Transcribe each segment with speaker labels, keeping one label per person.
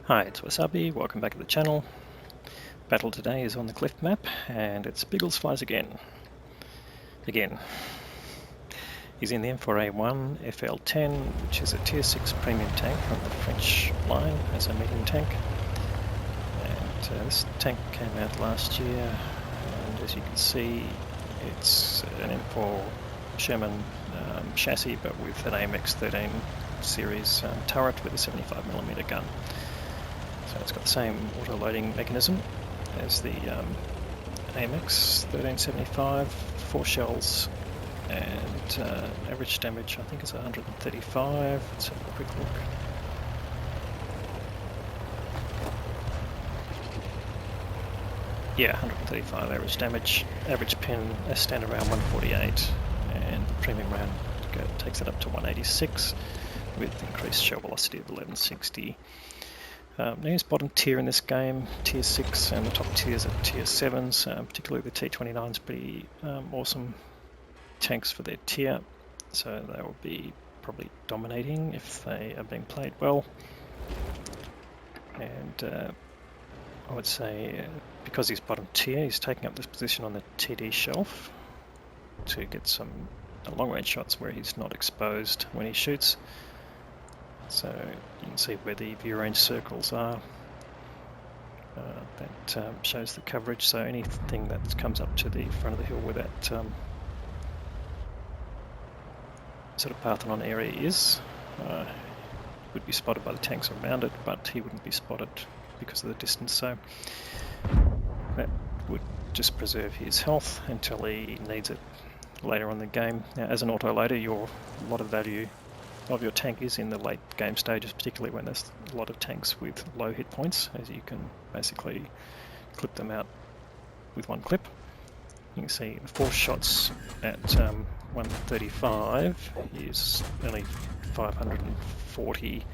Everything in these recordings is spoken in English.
Speaker 1: Hi, it's Wasabi, welcome back to the channel. Battle today is on the Cliff map, and it's Biggles Flies again. He's in the M4A1 FL10, which is a tier 6 premium tank on the French line as a medium tank. And this tank came out last year, and as you can see, it's an M4 Sherman chassis, but with an AMX-13 series turret with a 75mm gun. So it's got the same auto-loading mechanism as the AMX 1375, 4 shells, and average damage I think is 135. Let's have a quick look. Yeah, 135 average damage. Average pin, a standard round 148, and the premium round takes it up to 186 with increased shell velocity of 1160. Now he's bottom tier in this game, tier 6, and the top tiers are tier 7s, particularly the T29's pretty awesome tanks for their tier, so they will be probably dominating if they are being played well. And I would say because he's bottom tier, he's taking up this position on the TD shelf to get some long range shots where he's not exposed when he shoots. So you can see where the view range circles are. That shows the coverage, so anything that comes up to the front of the hill where that sort of Parthenon area is would be spotted by the tanks around it, but he wouldn't be spotted because of the distance, so that would just preserve his health until he needs it later on in the game. Now, as an auto-loader, a lot of value of your tank is in the late game stages, particularly when there's a lot of tanks with low hit points, as you can basically clip them out with one clip. You can see the 4 shots at 135 is only 540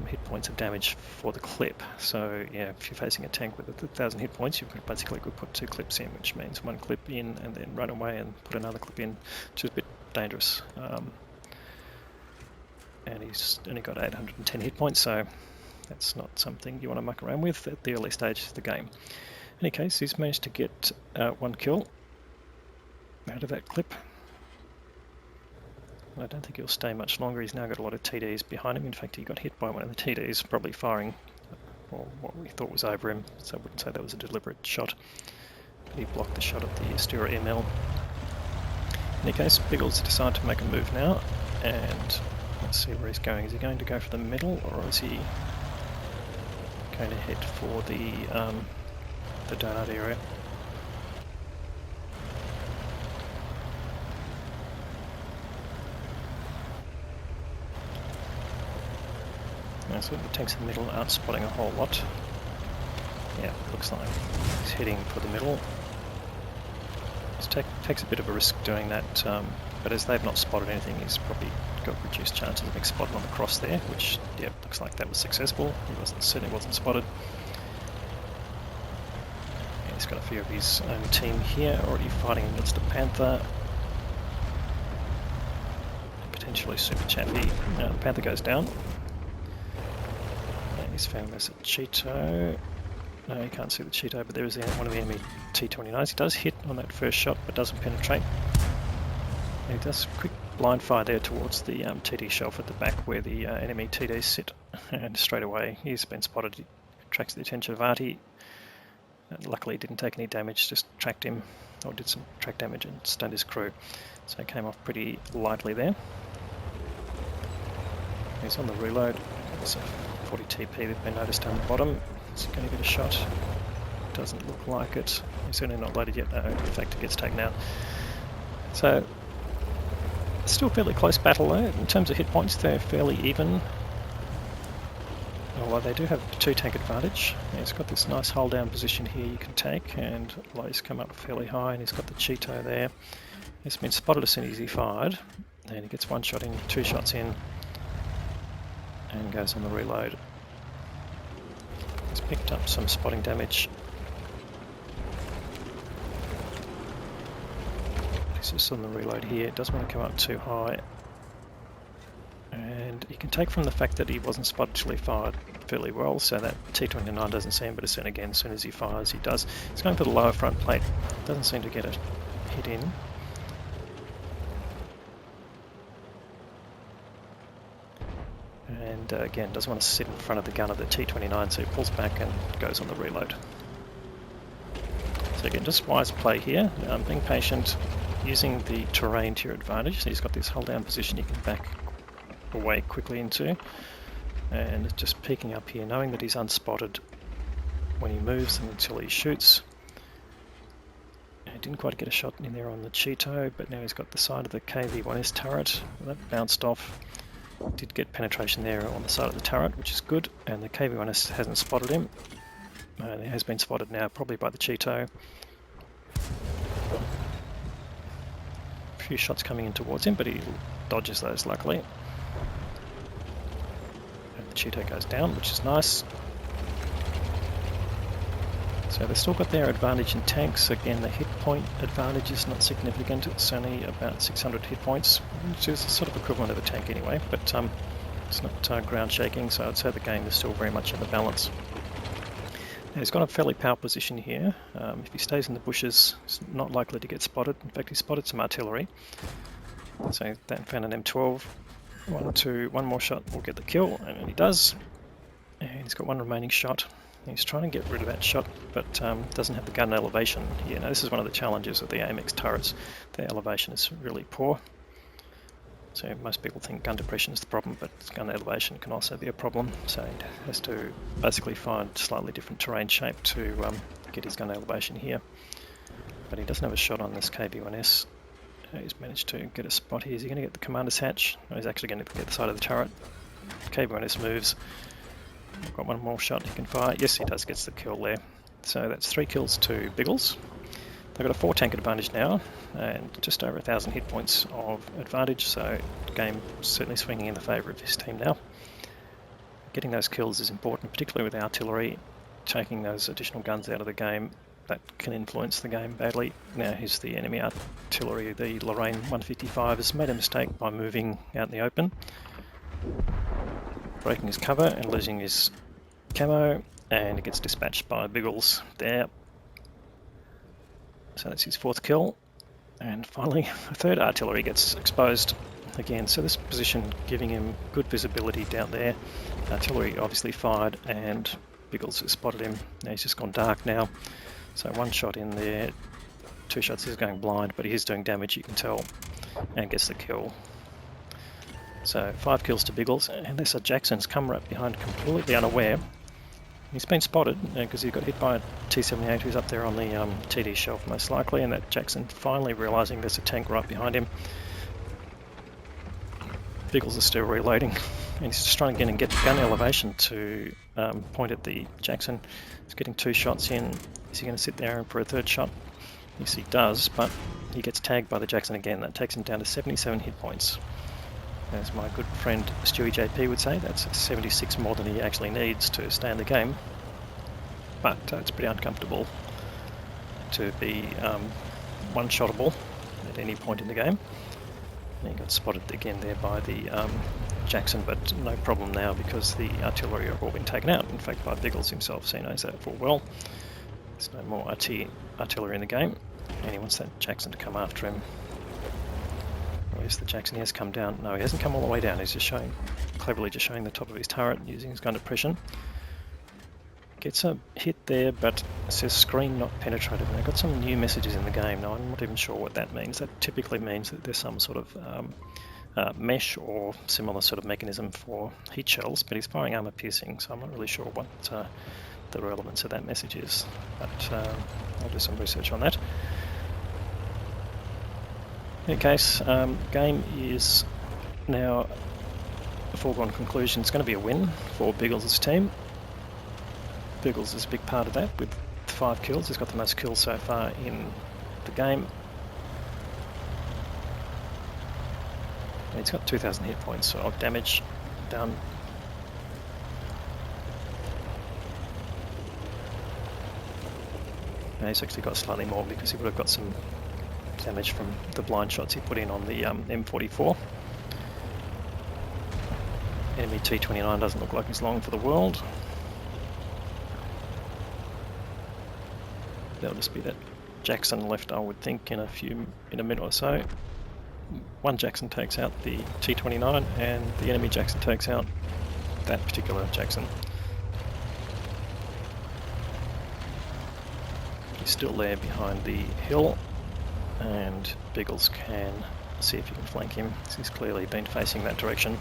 Speaker 1: hit points of damage for the clip. So yeah, if you're facing a tank with 1,000 hit points, you could basically put 2 clips in, which means 1 clip in and then run away and put another clip in, which is a bit dangerous. And he's only got 810 hit points, so that's not something you want to muck around with at the early stages of the game. In any case, he's managed to get 1 kill out of that clip. I don't think he'll stay much longer. He's now got a lot of TDs behind him. In fact, he got hit by one of the TDs, probably firing what we thought was over him, so I wouldn't say that was a deliberate shot. But he blocked the shot at the Astura ML. In any case, Biggles decided to make a move now, and let's see where he's going. Is he going to go for the middle, or is he going to head for the donut area? Now, so the tanks in the middle aren't spotting a whole lot. Yeah, looks like he's heading for the middle. It takes a bit of a risk doing that, but as they've not spotted anything, he's probably got reduced chances of being spotted on the cross there, which, yeah, looks like that was successful. He certainly wasn't spotted. And he's got a few of his own team here already fighting against a Panther. Potentially Super Chappy. The Panther goes down. And he's found this at Cheeto. No, you can't see the Cheeto, but there is one of the enemy T29s. He does hit on that first shot, but doesn't penetrate. And he does quick blind fire there towards the TD shelf at the back where the enemy TDs sit, and straight away he's been spotted. He attracts the attention of Artie, and luckily he didn't take any damage, just tracked him, or did some track damage and stunned his crew. So he came off pretty lightly there. He's on the reload. There's a 40 TP that's been noticed down the bottom. Is he going to get a shot? Doesn't look like it. He's certainly not loaded yet. No, in fact it gets taken out. So still fairly close battle though. In terms of hit points, they're fairly even. Although they do have 2 tank advantage. He's got this nice hold down position here you can take, and Lowe's come up fairly high, and he's got the Cheeto there. He's been spotted as soon as he fired, and he gets 1 shot in, 2 shots in, and goes on the reload. He's picked up some spotting damage. He's just on the reload here. Doesn't want to come up too high. And you can take from the fact that he wasn't spotted till he fired fairly well, so that T29 doesn't see him, but then again, as soon as he fires, he does. He's going for the lower front plate, doesn't seem to get a hit in. And again, doesn't want to sit in front of the gun of the T29, so he pulls back and goes on the reload. So again, just wise play here, being patient, using the terrain to your advantage. So he's got this hold down position you can back away quickly into, and just peeking up here, knowing that he's unspotted when he moves and until he shoots. And he didn't quite get a shot in there on the Cheeto, but now he's got the side of the KV-1S turret. That bounced off. Did get penetration there on the side of the turret, which is good, and the KV-1S hasn't spotted him. It has been spotted now, probably by the Cheeto. A few shots coming in towards him, but he dodges those luckily. And the Cheeto goes down, which is nice. So they've still got their advantage in tanks. Again, the hit point advantage is not significant. It's only about 600 hit points, which is sort of equivalent of a tank anyway, but it's not ground shaking, so I'd say the game is still very much in the balance. Now he's got a fairly power position here. If he stays in the bushes, he's not likely to get spotted. In fact, he spotted some artillery. So that found an M12. One more shot will get the kill, and he does. And he's got one remaining shot. He's trying to get rid of that shot, but doesn't have the gun elevation here. Now this is one of the challenges of the AMX turrets. Their elevation is really poor. So most people think gun depression is the problem, but gun elevation can also be a problem. So he has to basically find slightly different terrain shape to get his gun elevation here. But he doesn't have a shot on this KV-1S. He's managed to get a spot here. Is he going to get the commander's hatch? No, he's actually going to get the side of the turret. KV-1S moves. Got one more shot he can fire. Yes, he does, gets the kill there. So that's 3 kills to Biggles. They've got a 4 tank advantage now, and just over 1,000 hit points of advantage, so the game certainly swinging in the favour of his team now. Getting those kills is important, particularly with artillery. Taking those additional guns out of the game, that can influence the game badly. Now here's the enemy artillery. The Lorraine 155 has made a mistake by moving out in the open, breaking his cover and losing his camo, and he gets dispatched by Biggles there. So that's his 4th kill, and finally a 3rd artillery gets exposed again. So this position giving him good visibility down there. Artillery obviously fired, and Biggles has spotted him. Now he's just gone dark now. So 1 shot in there, 2 shots. He's going blind, but he is doing damage, you can tell, and gets the kill. So 5 kills to Biggles, and this Jackson's come right behind, completely unaware. He's been spotted because he got hit by a T-78 who's up there on the TD shelf most likely, and that Jackson finally realising there's a tank right behind him. Biggles is still reloading, and he's just trying to get the gun elevation to point at the Jackson. He's getting 2 shots in. Is he going to sit there for a 3rd shot? Yes, he does, but he gets tagged by the Jackson again. That takes him down to 77 hit points. As my good friend Stewie JP would say, that's 76 more than he actually needs to stay in the game. But it's pretty uncomfortable to be one-shottable at any point in the game. And he got spotted again there by the Jackson, but no problem now because the artillery have all been taken out. In fact, by Biggles himself, so he knows that full well. There's no more artillery in the game, and he wants that Jackson to come after him. Where's the Jackson? He has come down. No, he hasn't come all the way down. He's just cleverly showing the top of his turret using his gun depression. Gets a hit there, but it says screen not penetrated. And I've got some new messages in the game. Now, I'm not even sure what that means. That typically means that there's some sort of mesh or similar sort of mechanism for heat shells, but he's firing armor piercing, so I'm not really sure what the relevance of that message is. But I'll do some research on that. In any case, game is now a foregone conclusion. It's going to be a win for Biggles' team. Biggles is a big part of that with 5 kills. He's got the most kills so far in the game. And he's got 2,000 hit points of damage done. Now he's actually got slightly more because he would have got some damage from the blind shots he put in on the M44. enemy T29 doesn't look like he's long for the world. There'll just be that Jackson left, I would think, in a minute or so. One Jackson takes out the T29 and the enemy Jackson takes out that particular Jackson. He's still there behind the hill, and Biggles can see if he can flank him. He's clearly been facing that direction.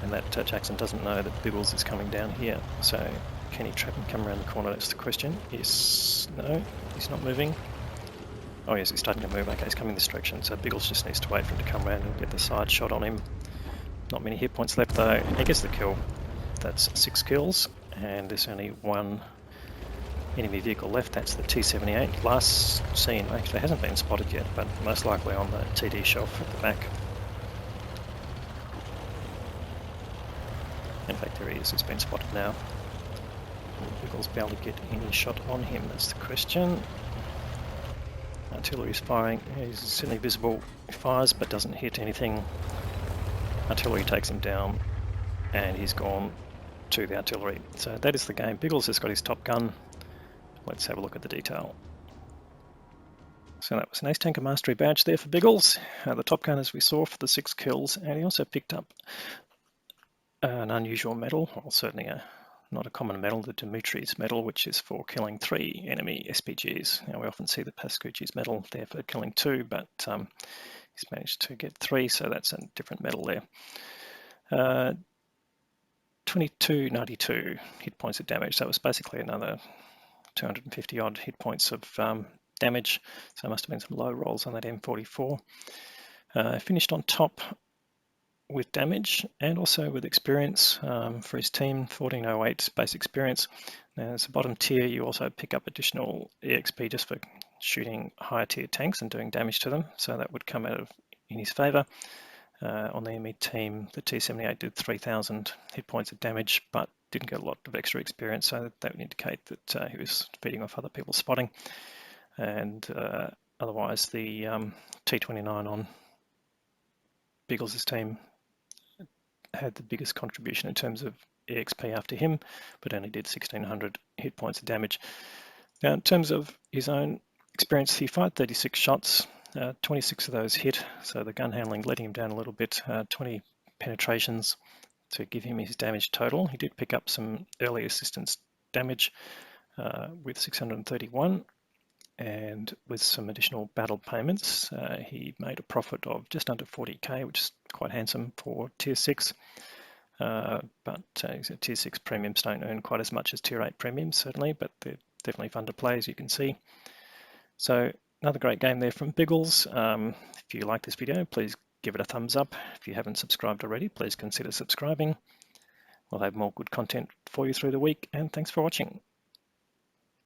Speaker 1: And that Jackson doesn't know that Biggles is coming down here, so can he trap and come around the corner? That's the question. Yes, no, he's not moving. Oh yes, he's starting to move. Okay, he's coming this direction, so Biggles just needs to wait for him to come around and get the side shot on him. Not many hit points left though. He gets the kill. That's 6 kills, and there's only one enemy vehicle left. That's the T78. Last seen, actually hasn't been spotted yet, but most likely on the TD shelf at the back. In fact, there he is. He's been spotted now. Will Biggles be able to get any shot on him? That's the question. Artillery's firing. He's certainly visible. He fires but doesn't hit anything. Artillery takes him down, and he's gone to the artillery. So that is the game. Biggles has got his top gun. Let's have a look at the detail. So that was an Ace Tanker Mastery badge there for Biggles. The top gun, as we saw, for the 6 kills, and he also picked up an unusual medal, or certainly not a common medal, the Dimitri's medal, which is for killing 3 enemy SPGs. Now we often see the Pascucci's medal there for killing 2, but he's managed to get 3, so that's a different medal there. 2292 hit points of damage. That was basically another 250 odd hit points of damage, so there must have been some low rolls on that M44. Finished on top with damage and also with experience for his team, 1408 base experience. Now as a bottom tier, you also pick up additional EXP just for shooting higher tier tanks and doing damage to them, so that would come out in his favour. On the enemy team, the T78 did 3000 hit points of damage, but didn't get a lot of extra experience, so that would indicate that he was feeding off other people's spotting. And otherwise, the T29 on Biggles' team had the biggest contribution in terms of EXP after him, but only did 1600 hit points of damage. Now, in terms of his own experience, he fired 36 shots, 26 of those hit, so the gun handling letting him down a little bit, 20 penetrations to give him his damage total. He did pick up some early assistance damage with 631, and with some additional battle payments, he made a profit of just under 40k, which is quite handsome for tier 6. But tier 6 premiums don't earn quite as much as tier 8 premiums, certainly, but they're definitely fun to play, as you can see. So another great game there from Biggles. If you like this video, please give it a thumbs up. If you haven't subscribed already, please consider subscribing. We'll have more good content for you through the week, and thanks for watching.